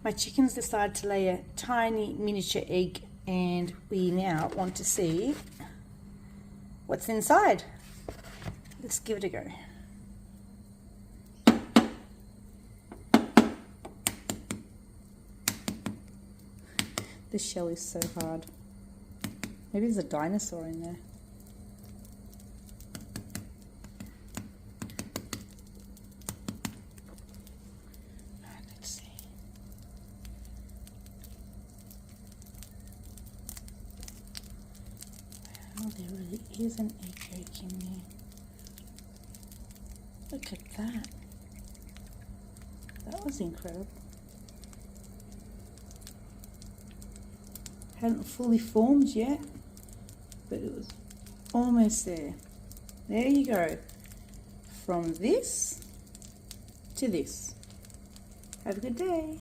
My chickens decided to lay a tiny miniature egg, and we now want to see what's inside. Let's give it a go. The shell is so hard. Maybe there's a dinosaur in there. Let's see. Wow, there really is an egg yolk in there. Look at that. That was incredible. Hadn't fully formed yet, but it was almost there. There you go. From this to this. Have a good day.